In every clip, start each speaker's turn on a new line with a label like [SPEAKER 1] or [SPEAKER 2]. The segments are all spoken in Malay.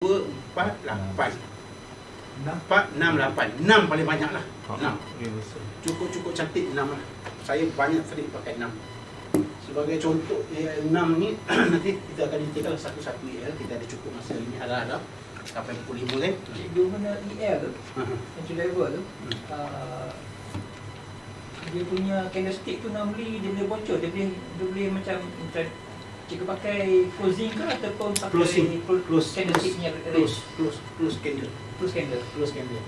[SPEAKER 1] 4, 8. 4, 6, 8. 6 paling banyak lah. 6. Cukup cantik 6 lah. Saya banyak sering pakai 6. Sebagai contoh EL6 ni nanti kita akan detailkan satu-satu EL. Kita ada cukup masa ini harap-harap sampai pukul 5 kan.
[SPEAKER 2] Cikgu mana EL tu, entry level tu, dia punya candlestick tu normally dia boleh bocor, dia boleh macam cikgu pakai closing ke ataupun pakai close candlestick punya
[SPEAKER 1] close candle.
[SPEAKER 2] Close candle.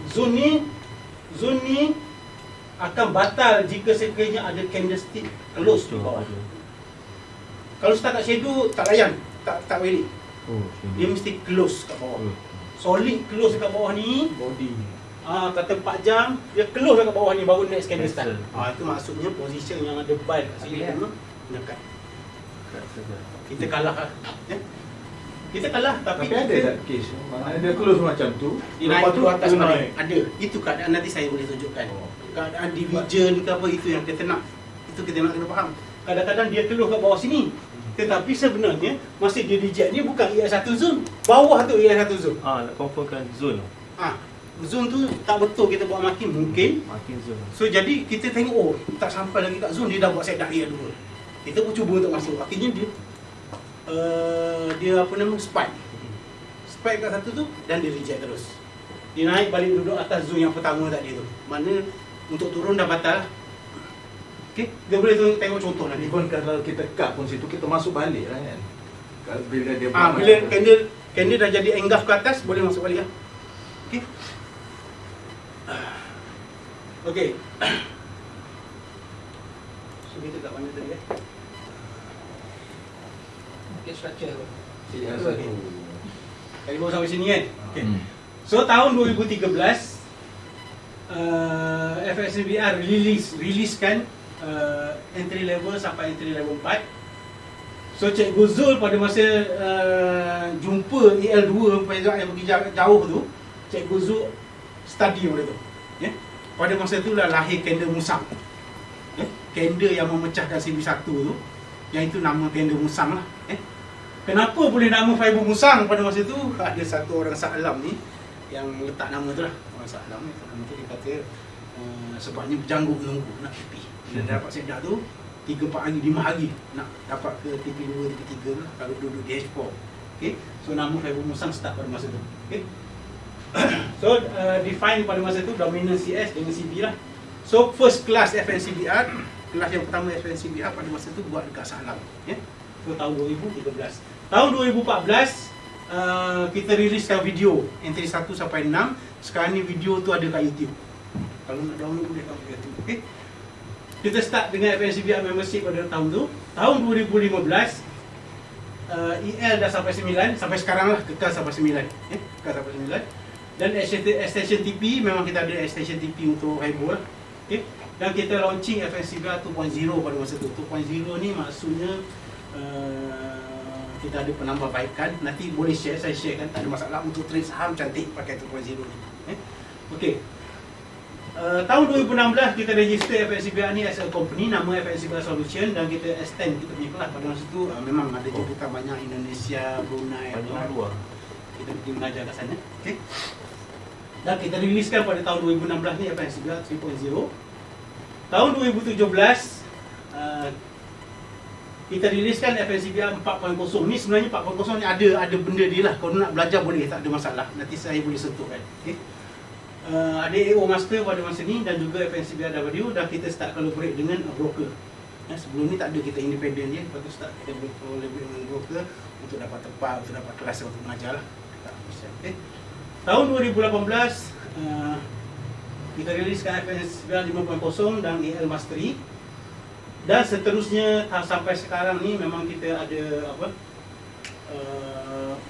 [SPEAKER 1] Zone ni akan batal jika sekiranya ada candlestick close di bawah. Kalau start kat shadow tak layan, tak valid. Dia mesti close kat bawah. Solid close kat bawah ni,
[SPEAKER 3] body ni.
[SPEAKER 1] kata 4 jam, dia close kat bawah ni baru next candle start. Itu maksudnya position yang ada buy kat sini tu dekat. Kita kalah lah. Kita kalah tapi
[SPEAKER 3] ada tak case? Mana dia close macam tu,
[SPEAKER 1] dia naik tu atas balik. Ada. Itu keadaan nanti saya boleh tunjukkan. Keadaan division ke apa itu yang kita nak. Itu kita nak kena faham. Kadang-kadang dia close kat bawah sini. Tetapi sebenarnya masa dia reject ni bukan EL1 zone. Bawah tu EL1 zone.
[SPEAKER 4] Nak confirmkan zone.
[SPEAKER 1] Zone tu tak betul kita buat makin mungkin.
[SPEAKER 4] Makin zone.
[SPEAKER 1] So jadi kita tengok tak sampai lagi kat zone dia dah buat setup EL2. Kita pun cuba untuk masuk. Akhirnya dia apa nama spike kat satu tu dan dia reject terus. Dia naik balik duduk atas zone yang pertama tadi tu. Mana untuk turun dah batal. Okey, dia boleh tengok contoh nanti.
[SPEAKER 3] Even kalau kita cut pun situ kita masuk balik lah kan. Kalau bila dia
[SPEAKER 1] bila candle dah jadi engulf ke atas boleh masuk balik lah. Okey. Okey. So kita kat mana tadi
[SPEAKER 2] Okay, structure.
[SPEAKER 1] Okay. Dari bawah sampai sini kan? Okay. So tahun 2013 FSCBR riliskan entry level sampai entry level 4. So Cikgu Zul pada masa jumpa EL2 yang pergi jauh tu, Cikgu Zul study benda tu. Pada masa tu lah lahir candle musang. Candle yang memecahkan CV1 tu, yang itu nama candle musang lah. Kenapa boleh nama fiber musang pada masa tu? Ada satu orang Sa'alam ni yang letak nama tu lah. Orang Sa'alam ni dia kata sebabnya berjanggut menunggu nak TP. Bila dapat sedar tu 3-4 hari, 5 hari nak dapat ke TP2, TP3 lah kalau duduk di H4. Okay? So nama fiber musang start pada masa tu. Okay? So define pada masa tu dominant CS dengan CB lah. So first class FNCBR, kelas yang pertama FNCBR pada masa tu buat dekat Sa'alam. So tahun 2013. Tahun 2014 kita riliskan video entry 1 sampai 6. Sekarang ni video tu ada kat YouTube. Kalau nak download boleh kat YouTube. Okay? Kita start dengan FNCBR membership pada tahun tu. Tahun 2015 EL dah sampai 9, sampai sekarang lah kekal sampai 9. Kekal sampai 9. Dan extension TP memang kita ada extension TP untuk Highball lah. Okay? Dan kita launching FNCBR 2.0 pada masa tu. 2.0 ni maksudnya kita ada penambahbaikan. Nanti boleh share, saya share kan, tak ada masalah. Untuk trade saham cantik pakai 2.0 ni. Okey. Tahun 2016 kita register FNCBR ni as a company, nama FNCBR Solution, dan kita extend kita punya kelas pada masa tu. Memang ada jemputan banyak Indonesia, Brunei, luar. Kita pergi mengajar kat sana. Okey. Dan kita riliskan pada tahun 2016 ni FNCBR 3.0. Tahun 2017 kita riliskan FNCBR 4.0. Ni sebenarnya 4.0 ni ada benda dia lah. Kalau nak belajar boleh, tak ada masalah. Nanti saya boleh sentuhkan. Okay? Ada AO Master pada masa ni dan juga FNCBR W, dan kita start collaborate dengan broker. Sebelum ni tak ada, kita independent je. Lepas tu start kita collaborate dengan broker untuk dapat tempat, untuk dapat kelas untuk mengajar lah. Okay? Tahun 2018 kita riliskan FNCBR 5.0 dan AL Mastery. Dan seterusnya sampai sekarang ni memang kita ada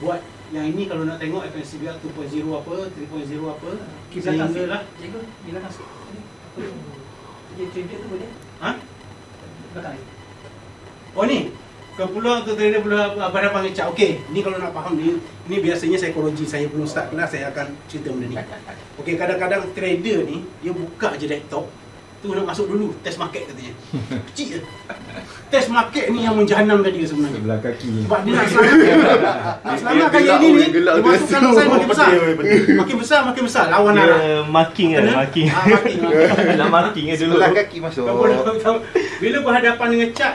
[SPEAKER 1] buat yang ini. Kalau nak tengok FNCBR 2.0 apa, 3.0 apa,
[SPEAKER 2] kita
[SPEAKER 1] lah.
[SPEAKER 2] Cikgu, bila kasih dia trader tu boleh? Belakang ni.
[SPEAKER 1] Oh ni, keperluan untuk trader pada panggil cak. Okey, ni kalau nak faham ni biasanya psikologi. Saya belum start kelas, saya akan cerita benda ni. Okey, kadang-kadang trader ni dia buka je laptop, tu nak masuk dulu test market katanya. Kecil je. Test market ni yang menjahanamkan dia sebenarnya.
[SPEAKER 4] Sebelah kaki.
[SPEAKER 1] Sebab dia nak selamatkan yang ini ni, dia masukkan saya makin besar. Makin besar lawan arah.
[SPEAKER 5] Marking kan, marking.
[SPEAKER 1] Marking.
[SPEAKER 5] Nak marking dulu.
[SPEAKER 3] Sebelah kaki masuk.
[SPEAKER 1] Bila berhadapan dengan chart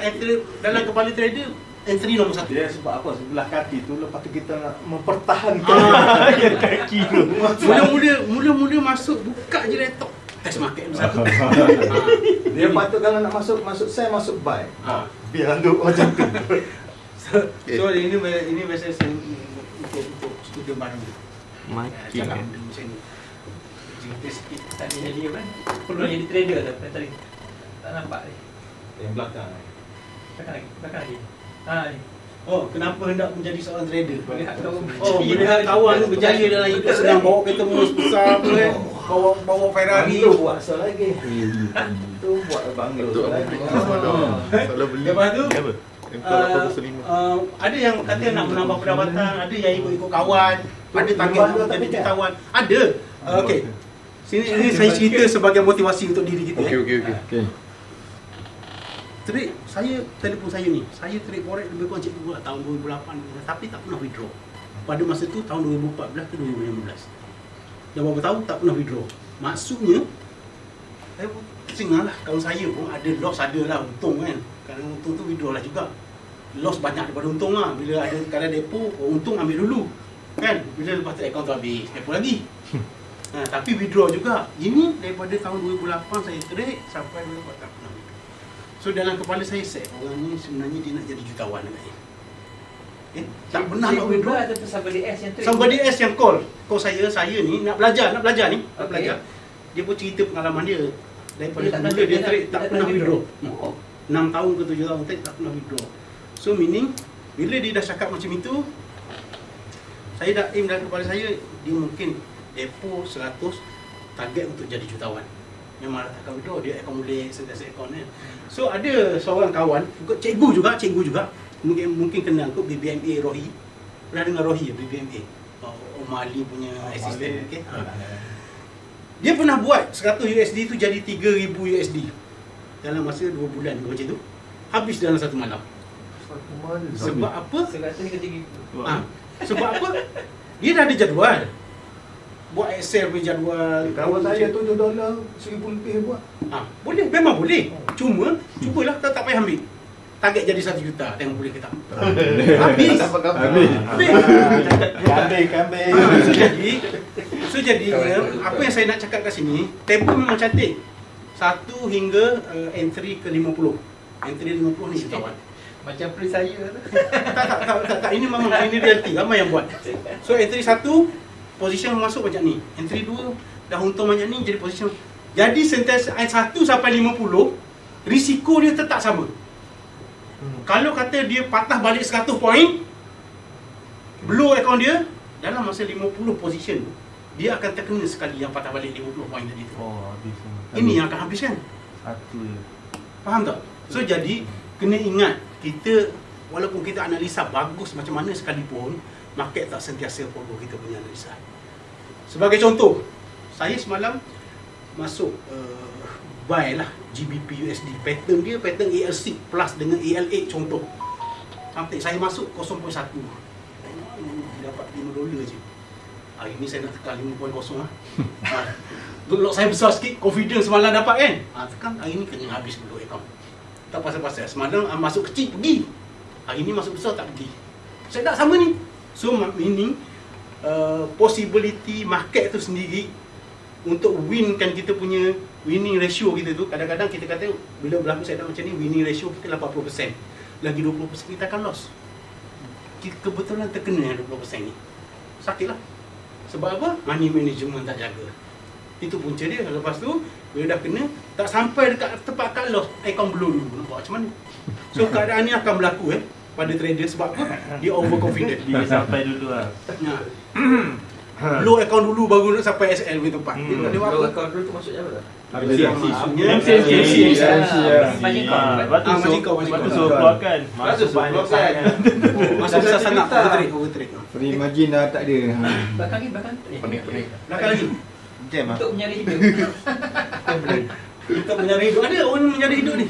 [SPEAKER 1] dalam kepala trader, entry nombor 1.
[SPEAKER 3] Dia sebab apa? Sebelah kaki tu lepas tu kita nak mempertahankan
[SPEAKER 5] Kaki tu.
[SPEAKER 1] Mula-mula masuk buka je laptop. Test market nombor 1.
[SPEAKER 3] dia patut kalau nak masuk sell, masuk buy. Biar duduk macam tu.
[SPEAKER 1] So ini biasa saya untuk student baru.
[SPEAKER 5] Marking
[SPEAKER 1] Cakap
[SPEAKER 5] kan.
[SPEAKER 1] macam ni. Jika sikit.
[SPEAKER 2] Tak boleh jadi apa? Perlu jadi trader tu tadi. Tak nampak ni.
[SPEAKER 3] Yang belakang.
[SPEAKER 2] Belakang lagi. Ni.
[SPEAKER 1] Oh, kenapa hendak menjadi seorang trader?
[SPEAKER 2] Melihat kawan
[SPEAKER 1] Melihat kawan berjaya dalam hidup, senang bawa kereta mus besar apa kan. Bawa Ferrari.
[SPEAKER 3] Tu buat asal lagi. Tu buat banglo lagi.
[SPEAKER 5] Kalau beli.
[SPEAKER 1] Lepas tu
[SPEAKER 5] Apa? Kalau 85.
[SPEAKER 1] ada yang kata nak menambah pendapatan, ada yang ikut kawan, ada target nak jadi jutawan. Ada. Okey. Sini saya cerita sebagai motivasi untuk diri kita.
[SPEAKER 4] Okey.
[SPEAKER 1] Trade, telefon saya ni, saya trade forex lebih kurang cikgu buat tahun 2008 tapi tak pernah withdraw. Pada masa tu tahun 2014 ke 2015. Dah berapa tahun tak pernah withdraw. Maksudnya saya pun pusing lah, kawan saya pun ada loss, ada lah untung kan. Kalau untung tu withdraw lah juga. Loss banyak daripada untung lah. Bila ada kadar depo, untung ambil dulu kan. Bila lepas tu akaun tu habis, depo lagi. Tapi withdraw juga. Ini daripada tahun 2008 saya trade sampai 2014 tak pernah withdraw. So dalam kepala saya set, orang ni sebenarnya dia nak jadi jutawan agaknya. Tak pernah nak withdraw.
[SPEAKER 2] Ataupun somebody else yang trade.
[SPEAKER 1] Somebody else yang call saya ni nak belajar ni, nak
[SPEAKER 2] Okay.
[SPEAKER 1] belajar. Dia pun cerita pengalaman dia. Daripada
[SPEAKER 2] Dia tak
[SPEAKER 1] mula
[SPEAKER 2] pernah-
[SPEAKER 1] dia
[SPEAKER 2] dia
[SPEAKER 1] trade
[SPEAKER 2] tak
[SPEAKER 1] tak
[SPEAKER 2] pernah
[SPEAKER 1] pernah withdraw.
[SPEAKER 2] Oh.
[SPEAKER 1] 6 tahun ke 7 tahun trade tak pernah withdraw. So meaning bila dia dah cakap macam itu, saya dah aim dalam kepala saya, dia mungkin depo 100 target untuk jadi jutawan. Memang tak akan withdraw, dia accumulate sentiasa account kan. So ada seorang kawan, cikgu juga, mungkin kenal kot, BBMA Rohi. Pernah dengar Rohi ya, BBMA? Omar Ali punya assistant. Okay? Dia pernah buat 100 USD tu jadi 3,000 USD dalam masa 2 bulan macam tu. Habis dalam satu malam. Sebab apa?
[SPEAKER 2] 100 ke 3,000.
[SPEAKER 1] Sebab apa? Dia dah ada jadual. Buat Excel punya jadual.
[SPEAKER 3] Kawan saya $7 1,000 lebih buat.
[SPEAKER 1] Boleh, memang boleh. Cubalah, tak payah ambil. Target jadi 1 juta, tengok boleh ke tak. Habis.
[SPEAKER 3] Kambing.
[SPEAKER 1] So jadi apa yang saya nak cakap kat sini, tempo memang cantik. 1 hingga entry ke 50. Entry 50 ni jutawan.
[SPEAKER 2] Macam pre saya tu.
[SPEAKER 1] Tak, ini memang ini realiti, ramai yang buat. So entry 1, position masuk macam ni. Entry 2, dah untung banyak ni, jadi position. Jadi sentiasa 1 sampai 50, risiko dia tetap sama. Kalau kata dia patah balik 100 poin, blow account dia, dalam masa 50 position, dia akan terkena sekali yang patah balik 50 poin tadi tu.
[SPEAKER 5] Oh, habis.
[SPEAKER 1] Ini yang akan habis kan?
[SPEAKER 5] Satu je.
[SPEAKER 1] Faham tak? So jadi, kena ingat, kita walaupun kita analisa bagus macam mana sekalipun, market tak sentiasa follow kita punya analisa. Sebagai contoh, saya semalam masuk buy lah GBP USD. Pattern dia pattern AL6 plus dengan AL8 contoh. Sampai saya masuk 0.1. Dapat $5 je. Hari ni saya nak tekan 5.0 lah. Lot saya besar sikit, confidence semalam dapat kan. Tekan, hari ni kena habis dulu account. Tak pasal-pasal. Semalam masuk kecil pergi. Hari ni masuk besar tak pergi. Saya tak sama ni. So meaning possibility market tu sendiri untuk winkan kita punya winning ratio kita tu, kadang-kadang kita kata bila berlaku setup macam ni, winning ratio kita 80%. Lagi 20% kita akan loss. Kebetulan terkena yang 20% ni. Sakit lah. Sebab apa? Money management tak jaga. Itu punca dia. Lepas tu bila dah kena, tak sampai dekat tempat cut loss, account blow dulu. Nak buat macam mana? So keadaan ni akan berlaku pada trader. Sebab apa? Dia overconfident.
[SPEAKER 5] Dia sampai dulu lah.
[SPEAKER 1] Blow account dulu baru nak sampai SL punya tempat. Dia tak ada
[SPEAKER 2] Kalau
[SPEAKER 1] apa.
[SPEAKER 2] account dulu tu maksudnya apa?
[SPEAKER 1] MC.
[SPEAKER 2] Margin call.
[SPEAKER 1] Margin call.
[SPEAKER 5] Lepas tu suruh keluarkan. Masuk banyak sangat.
[SPEAKER 1] Masuk besar sangat. Overtrade.
[SPEAKER 4] Free margin dah tak ada.
[SPEAKER 2] Belakang ni, belakang.
[SPEAKER 3] Pening.
[SPEAKER 1] Belakang lagi.
[SPEAKER 3] Jam ah.
[SPEAKER 2] Untuk menyari hidup.
[SPEAKER 1] Minta menjara hidup. Ada orang yang menjara hidup ni.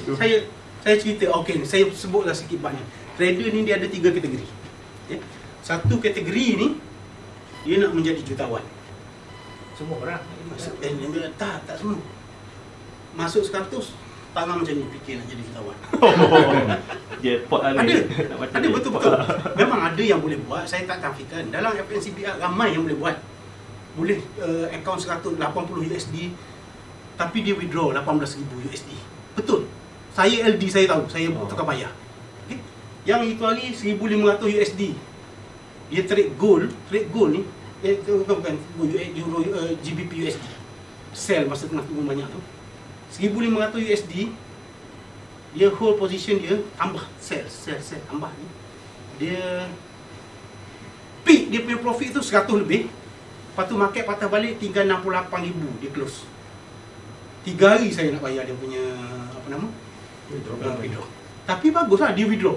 [SPEAKER 1] Saya cerita, okey, saya sebutlah sikit banyak. Trader ni dia ada 3 kategori. Okay? Satu kategori ni dia nak menjadi jutawan.
[SPEAKER 2] Semua orang.
[SPEAKER 1] Tak semua. Masuk 100, tangan macam ni fikir nak jadi jutawan.
[SPEAKER 5] Jackpot
[SPEAKER 1] Ada betul-betul. Memang ada yang boleh buat, saya tak tafikan. Dalam FNCBR ramai yang boleh buat. Boleh akaun 180 USD tapi dia withdraw 18,000 USD. Betul. Saya LD saya tahu, saya tukar bayar. Okay? Yang itu hari 1,500 USD. Dia trade gold ni bukan euro, GBP USD. Sell masa tengah turun banyak tu. 1,500 USD dia hold position dia, tambah sell tambah ni. Dia peak dia punya profit tu 100 lebih. Lepas tu market patah balik tinggal 68,000 dia close. 3 hari saya nak bayar dia punya withdraw. Tapi baguslah dia withdraw.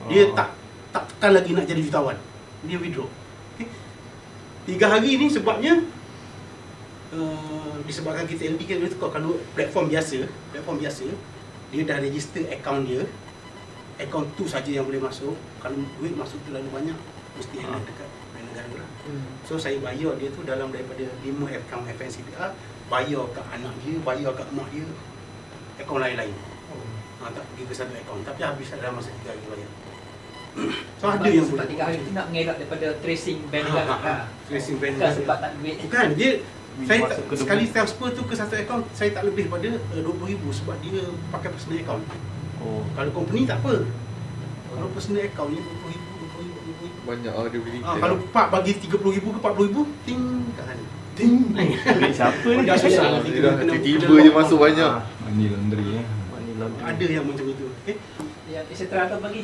[SPEAKER 1] Dia tak tekan lagi nak jadi jutawan. Dia withdraw. Okay. 3 hari ni sebabnya disebabkan kita LD kan kalau platform biasa dia dah register akaun dia. Akaun tu saja yang boleh masuk. Kalau duit masuk terlalu banyak mesti ada dekat negara lah. So saya bayar dia tu dalam daripada 5 akaun FNCBR, bayar kat anak dia, bayar kat mak dia, akaun lain-lain. Tak pergi ke satu akaun, tapi habis dalam masa 3 hari bayar. So ada yang boleh.
[SPEAKER 2] 3 hari tu nak mengelak daripada tracing ban
[SPEAKER 1] tracing ban
[SPEAKER 2] bukan sebab tak duit.
[SPEAKER 1] Bukan, dia saya tak, sekali transfer tu ke satu akaun saya tak lebih pada 20,000 sebab dia pakai personal account. Kalau company tak apa. Kalau personal account ni 20,000
[SPEAKER 3] banyak dia beli.
[SPEAKER 1] Kalau Pak bagi 30,000 ke 40,000, ting kat sana.
[SPEAKER 5] Ting. Siapa ni?
[SPEAKER 1] Dah susah.
[SPEAKER 3] Tiba-tiba je masuk banyak.
[SPEAKER 4] Money laundry ya.
[SPEAKER 1] Ada yang macam itu. Okey.
[SPEAKER 2] Yang etc. tu bagi.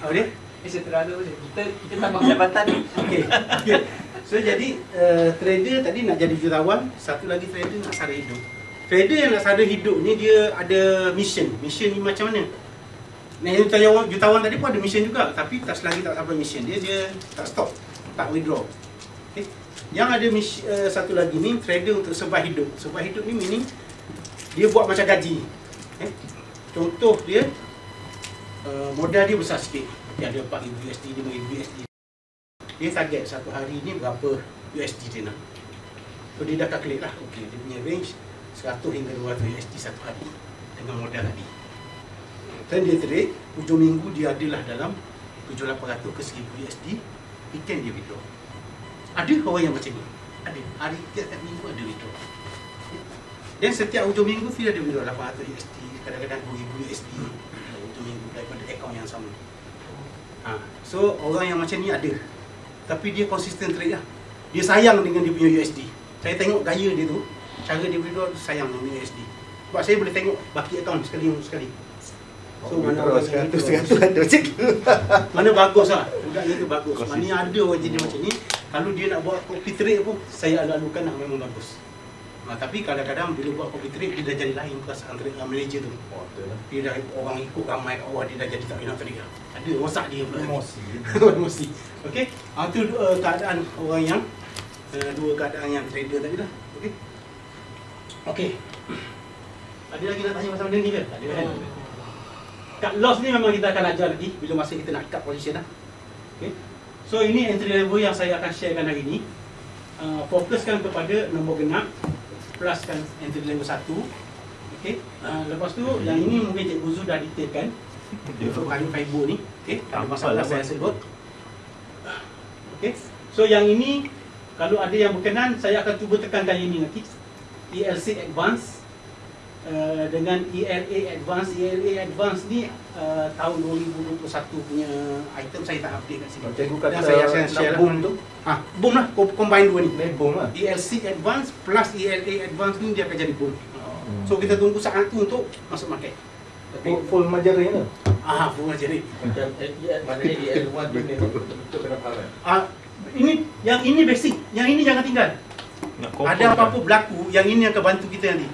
[SPEAKER 1] Apa dia?
[SPEAKER 2] Etc. tu boleh. Kita tambah pendapatan ni.
[SPEAKER 1] Okey. So jadi trader tadi nak jadi jutawan, satu lagi trader nak sara hidup. Trader yang nak sara hidup ni dia ada mission. Mission ni macam mana? Yang jutawan tadi pun ada mission juga, tapi tak selagi tak sampai mission dia tak stop, tak withdraw. Okay. Yang ada satu lagi ni trader untuk survive hidup. Survive hidup ni meaning dia buat macam gaji. Contoh dia modal dia besar sikit. Dia ada 4,000 USD, 5,000 USD. Dia target satu hari ni berapa USD dia nak. So dia dah calculate lah. Okey, dia punya range 100 hingga 200 USD satu hari dengan modal tadi. Dan dia trade, hujung minggu dia adalah dalam 7,800 ke 1,000 USD. Weekend dia withdraw. Ada orang yang macam ni. Ada. Hari tiap minggu ada withdraw. Dan setiap hujung minggu dia ada withdraw 800 USD, kadang-kadang 2,000 USD hujung minggu daripada akaun yang sama. So orang yang macam ni ada. Tapi dia konsisten trade lah. Dia sayang dengan dia punya USD. Saya tengok gaya dia tu, cara dia withdraw sayang dengan USD. Sebab saya boleh tengok baki akaun sekali. So mana orang tu ada macam tu. Mana bagus lah. Budaknya tu bagus. Mana ada orang jadi macam ni. Kalau dia nak buat copy trade pun saya alu-alukan lah memang bagus. Tapi kadang-kadang bila buat copy trade dia dah jadi lain bekas antara manager tu. Dia dah orang ikut ramai kat bawah, dia dah jadi tak nak trade lah. Ada rosak dia pula. Emosi. Okey. Itu keadaan orang yang dua keadaan yang trader tadi lah. Okey. Ada lagi nak tanya pasal benda ni ke? Tak ada kan? Cut loss ni memang kita akan ajar lagi bila masa kita nak cut position lah. Okay. So ini entry level yang saya akan sharekan hari ini. Fokuskan kepada nombor genap, pluskan entry level 1. Okay. Lepas tu yang ini mungkin Cikgu Zul dah detailkan. Untuk kayu fiber ni. Okay. Ada masalah saya sebut. Okay. So yang ini kalau ada yang berkenan saya akan cuba tekankan ini nanti. ELC Advance dengan ELA Advance. ELA Advance ni tahun 2021 punya item saya tak update kat sini.
[SPEAKER 3] Cikgu kata
[SPEAKER 1] saya share
[SPEAKER 3] boom tu.
[SPEAKER 1] Boom lah, combine dua ni.
[SPEAKER 3] Boom lah.
[SPEAKER 1] ELC Advance plus ELA Advance ni dia akan jadi boom. So kita tunggu saat tu untuk masuk market.
[SPEAKER 3] Full majari ni.
[SPEAKER 1] Full majari.
[SPEAKER 4] Macam maknanya EL1 tu betul kena faham.
[SPEAKER 1] Ini basic. Yang ini jangan tinggal. Ada apa-apa berlaku, yang ini akan bantu kita nanti.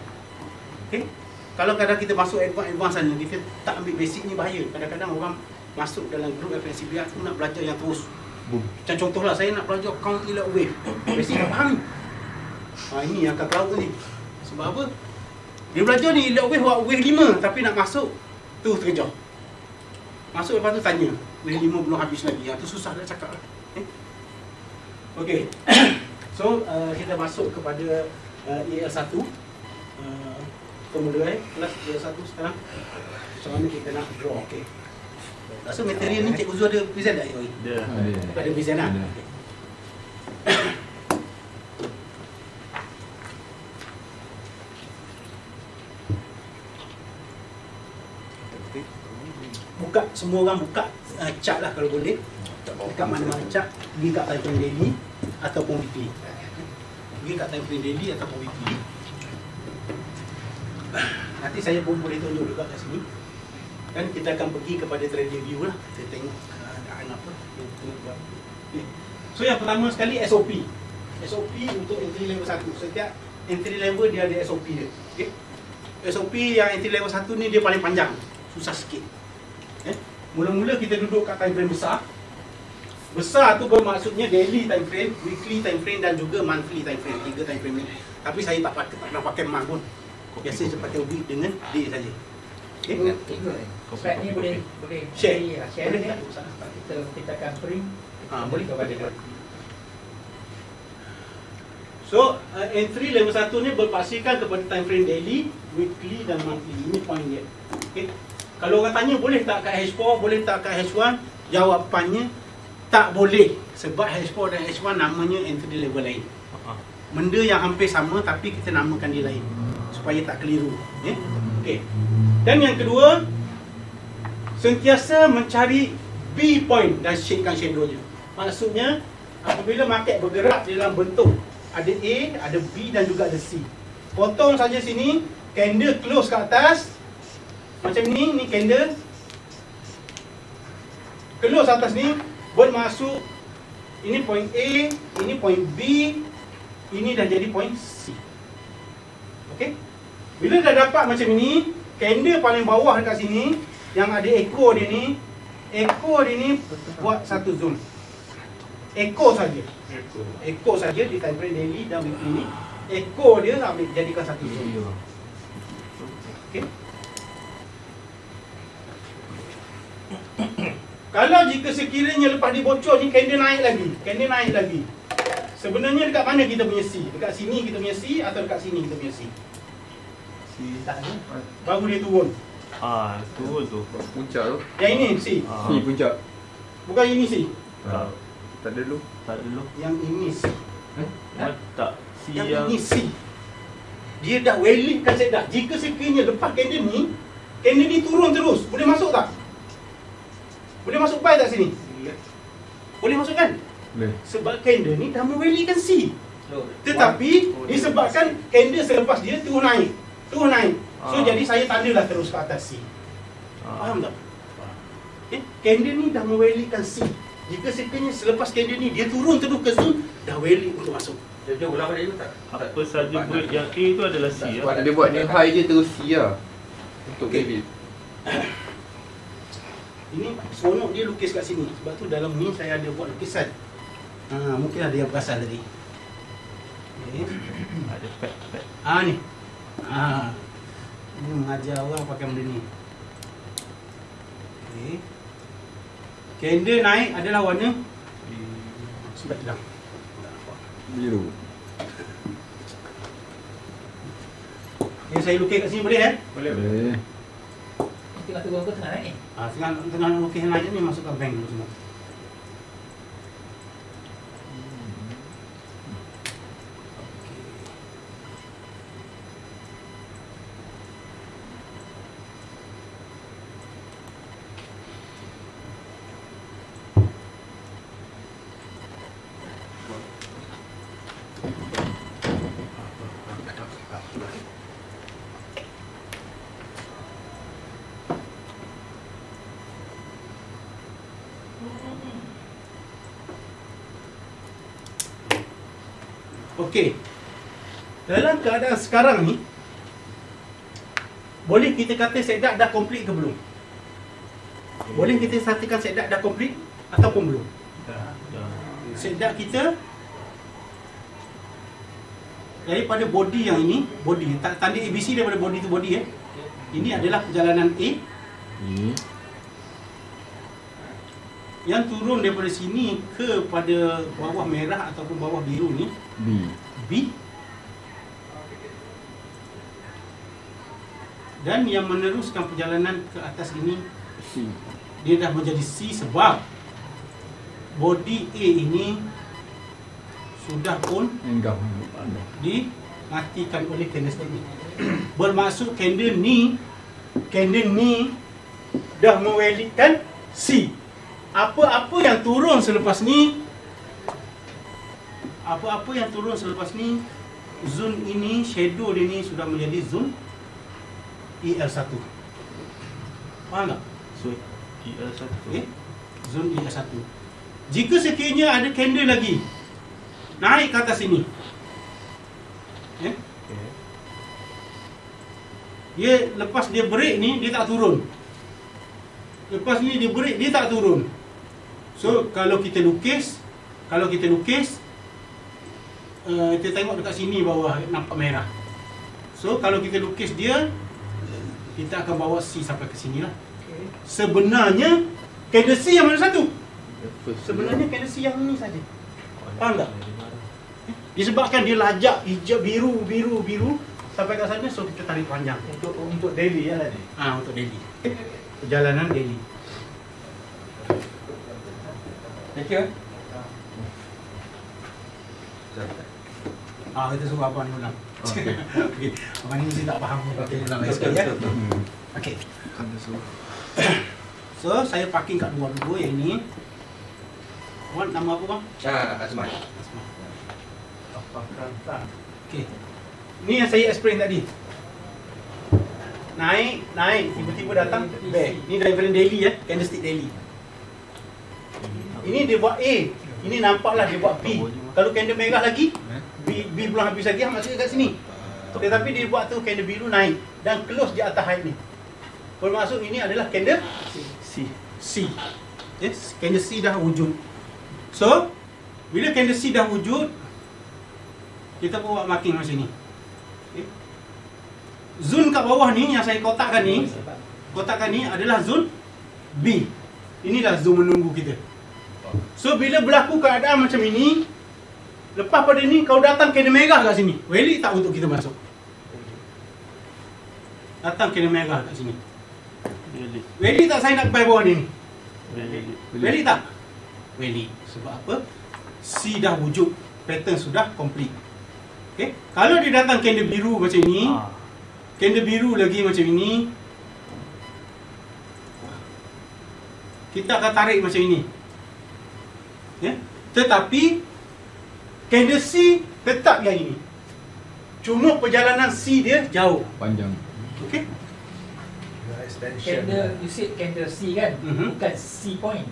[SPEAKER 1] Okay? Kalau kadang kita masuk advance sana, kita tak ambil basic ni bahaya. Kadang-kadang orang masuk dalam grup FNCBR tu nak belajar yang terus. Macam contohlah, saya nak belajar counter wave. Basic tak faham ni. Ini yang akan tahu ni. Sebab apa? Dia belajar ni wave 5 tapi nak masuk tu terkejar. Masuk lepas tu tanya, wave 5 belum habis lagi. Tu susah nak cakap lah. Okey. So kita masuk kepada EL1 formula kelas EL1 sekarang. Macam mana kita nak draw. Okey. So material ni Cikgu Zul ada present tak? Ada present lah. Buka, semua orang buka chart lah kalau boleh. Buka mana-mana chart, pergi kat time frame daily ataupun weekly. Pergi kat time frame daily ataupun weekly. Nanti saya pun boleh tunjuk juga kat sini. Kan kita akan pergi kepada trading view lah. Kita tengok keadaan apa yang kita buat. Okay. So yang pertama sekali SOP. SOP untuk entry level 1. Setiap entry level dia ada SOP dia. Okay. SOP yang entry level 1 ni dia paling panjang. Susah sikit. Mula-mula kita duduk kat time frame besar. Besar tu bermaksudnya daily time frame, weekly time frame dan juga monthly time frame. 3 time frame ni. Tapi saya tak nak pakai month pun. Biasa saya pakai week dengan day saja. Okey.
[SPEAKER 2] Slide ni boleh
[SPEAKER 1] Share.
[SPEAKER 2] share
[SPEAKER 1] Boleh
[SPEAKER 2] ya.
[SPEAKER 1] tak?
[SPEAKER 2] Kita akan print.
[SPEAKER 1] Boleh
[SPEAKER 2] kepada
[SPEAKER 1] So entry level 1 ni berpaksikan kepada time frame daily, weekly dan monthly. Ini point dia. Okey. Kalau orang tanya boleh tak kat H4, boleh tak kat H1? Jawapannya tak boleh. Sebab H4 dan H1 namanya entry level lain. Benda yang hampir sama tapi kita namakan dia lain. Supaya tak keliru. Okey. Dan yang kedua, sentiasa mencari B point dan shapekan shadow je. Maksudnya apabila market bergerak dalam bentuk ada A, ada B dan juga ada C. Potong saja sini, candle close ke atas. Macam ni candle close atas ni, bermasuk ini point A, ini point B, ini dah jadi point C. Okey. Bila dah dapat macam ni, candle paling bawah dekat sini yang ada echo dia ni buat satu zone. Echo saja. Echo saja di time frame daily dan weekly ni. Echo dia ambil jadikan satu zone. Okey. Kalau jika sekiranya lepas dibocor ni candle naik lagi. Sebenarnya dekat mana kita punya C? Dekat sini kita punya C atau dekat sini kita punya C? Baru dia turun.
[SPEAKER 5] Turun tu.
[SPEAKER 3] Puncak tu.
[SPEAKER 1] Yang ini C.
[SPEAKER 3] Ni puncak.
[SPEAKER 1] Bukan ini C.
[SPEAKER 3] Tak ada dulu.
[SPEAKER 1] Yang ini C.
[SPEAKER 5] Tak.
[SPEAKER 1] Yang ini C. Dia dah welitkan saya dah. Jika sekiranya lepas candle ni turun terus. Boleh masuk tak? Boleh masuk buy tak sini? Boleh masuk kan?
[SPEAKER 3] Boleh.
[SPEAKER 1] Sebab candle ni dah mewelitkan C. Tetapi disebabkan candle selepas dia terus naik. So jadi saya tandalah terus ke atas C. Faham tak? Candle ni dah mewelitkan C. Jika sekiranya selepas candle ni dia turun terus ke zone, dah welit untuk masuk.
[SPEAKER 4] Dia ulang balik dulu tak?
[SPEAKER 5] Apa saja break yang A tu adalah C ya.
[SPEAKER 3] Dia buat ni high je terus C lah. Untuk Kevin.
[SPEAKER 1] Ini seronok dia lukis kat sini. Sebab tu dalam ni saya ada buat lukisan. Mungkin ada yang perasan tadi. Okay.
[SPEAKER 5] Ada pad.
[SPEAKER 1] Ni. Ini mengajar orang pakai benda ni. Okay. Candle naik adalah warna sebab hilang.
[SPEAKER 3] Biru.
[SPEAKER 1] Yang saya lukis kat sini boleh
[SPEAKER 4] Boleh.
[SPEAKER 2] Tengah turun ke tengah naik ni?
[SPEAKER 1] Tengah lukis yang naik ni masukkan bank dulu semua. Okey. Dalam keadaan sekarang ni, boleh kita kata setup dah complete ke belum? Boleh kita katakan setup dah complete ataupun belum? Setup kita daripada body yang ini, body tanda ABC daripada body tu body ini adalah perjalanan A. Yang turun daripada sini kepada bawah merah ataupun bawah biru ni B. Dan yang meneruskan perjalanan ke atas ini
[SPEAKER 6] C.
[SPEAKER 1] Dia dah menjadi C sebab body A ini sudah pun dimatikan oleh candlestick ni. Bermaksud candle ni dah mewelitkan C. Apa-apa yang turun selepas ni, zone ini, shadow dia ni sudah menjadi zone EL1. Faham tak?
[SPEAKER 5] So EL1.
[SPEAKER 1] Okay. Zone EL1. Jika sekiranya ada candle lagi naik ke atas sini, dia lepas dia break ni dia tak turun. Lepas ni dia break dia tak turun. So kalau kita lukis, kita tengok dekat sini bawah nampak merah. So kalau kita lukis dia, kita akan bawa C sampai ke sini lah. Sebenarnya candle C yang mana satu? Sebenarnya candle C yang ni saja. Faham tak? Disebabkan dia lajak hijau biru sampai ke sana, so kita tarik panjang.
[SPEAKER 3] Untuk daily lah ni.
[SPEAKER 1] Untuk daily. Perjalanan daily.
[SPEAKER 2] Thank you.
[SPEAKER 1] Kita suruh abang ni ulang.
[SPEAKER 3] Okey.
[SPEAKER 1] Okay. Abang ni mesti tak faham. Okey, ulang lagi sekali ya. Okey. So, saya parking kat dua-dua yang ni. Wan, nama apa bang?
[SPEAKER 4] Azman.
[SPEAKER 1] Okey. Ni yang saya explain tadi. Naik, tiba-tiba datang back. Ni daripada daily candlestick daily. Ini dia buat A. Ini nampaklah dia buat B. Kalau candle merah lagi, B belum habis lagi, maksudnya kat sini. Tetapi dia buat tu candle biru naik dan close di atas high ni. Bermaksud ini adalah candle C. Yes, candle C dah wujud. So, bila candle C dah wujud, kita buat marking macam ni. Okay. Zone kat bawah ni yang saya kotakkan ni adalah zone B. Inilah zone menunggu kita. So bila berlaku keadaan macam ini, lepas pada ni kau datang candle merah kat sini, valid tak untuk kita masuk? Datang candle merah kat sini, valid tak saya nak buy bawah ni? Valid tak? Valid. Sebab apa? C dah wujud, pattern sudah complete. Okay? Kalau dia datang candle biru macam ini, candle biru lagi macam ini, kita akan tarik macam ini. Tetapi candle C tetap yang ini. Cuma perjalanan C dia jauh,
[SPEAKER 6] panjang.
[SPEAKER 1] Okey.
[SPEAKER 2] Candle, you said candle C kan? Bukan C point.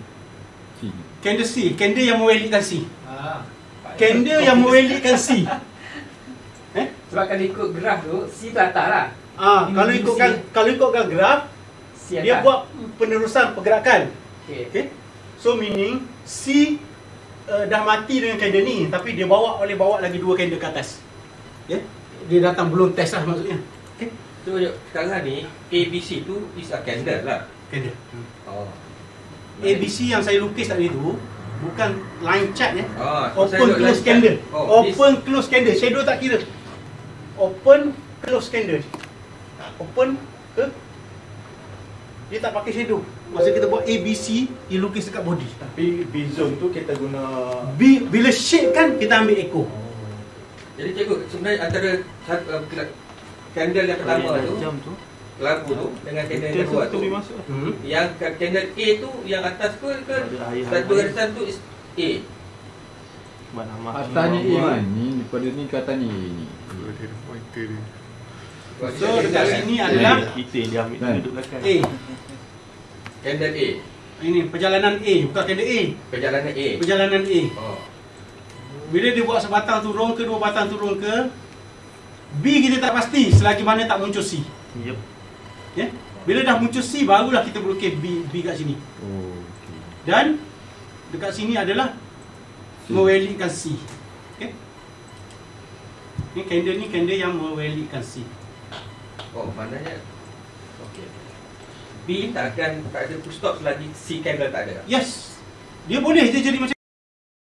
[SPEAKER 1] Candle C, candle yang mewelitkan C. Candle yang mewelitkan C.
[SPEAKER 2] Sebab kalau ikut graf tu, C tu atas lah.
[SPEAKER 1] Kalau ikutkan graf,
[SPEAKER 2] C
[SPEAKER 1] dia buat penerusan pergerakan.
[SPEAKER 2] Okay.
[SPEAKER 1] So meaning C dah mati dengan candle ni, tapi dia bawa lagi dua candle ke atas. Dia datang belum test lah maksudnya. Okay.
[SPEAKER 4] So sekarang ni ABC tu is a candle lah.
[SPEAKER 1] Candle.
[SPEAKER 4] Oh.
[SPEAKER 1] ABC yang saya lukis tadi tu bukan line chart
[SPEAKER 4] saya
[SPEAKER 1] open close candle. Open close candle, shadow tak kira. Open close candle. Open ke, dia tak pakai shadow. Masa kita buat ABC, dia lukis dekat body.
[SPEAKER 3] Tapi B zone tu kita guna
[SPEAKER 1] bila shape kan, kita ambil echo.
[SPEAKER 4] Jadi cikgu, sebenarnya antara candle yang pertama tu, lampu tu dengan candle yang kedua tu, yang candle A tu yang atas tu ke satu garisan tu is A.
[SPEAKER 6] Atasnya A kan? Ni daripada ni ke atasnya A ni.
[SPEAKER 1] So dekat sini adalah
[SPEAKER 5] kita yang dia ambil duduk belakang.
[SPEAKER 1] A.
[SPEAKER 4] Candle A.
[SPEAKER 1] Ini perjalanan A, bukan candle A. Perjalanan A.
[SPEAKER 4] Oh.
[SPEAKER 1] Bila dia buat sebatang turun ke, dua batang turun ke, B kita tak pasti selagi mana tak muncul C.
[SPEAKER 5] Yep.
[SPEAKER 1] Bila dah muncul C, barulah kita berlukis B kat sini.
[SPEAKER 6] Okay.
[SPEAKER 1] Dan dekat sini adalah mewelitkan C. Okay. Ni candle yang mewalikan C.
[SPEAKER 4] Oh, maknanya okey. B tak ada full stop selagi C candle tak ada.
[SPEAKER 1] Yes. Dia boleh je jadi macam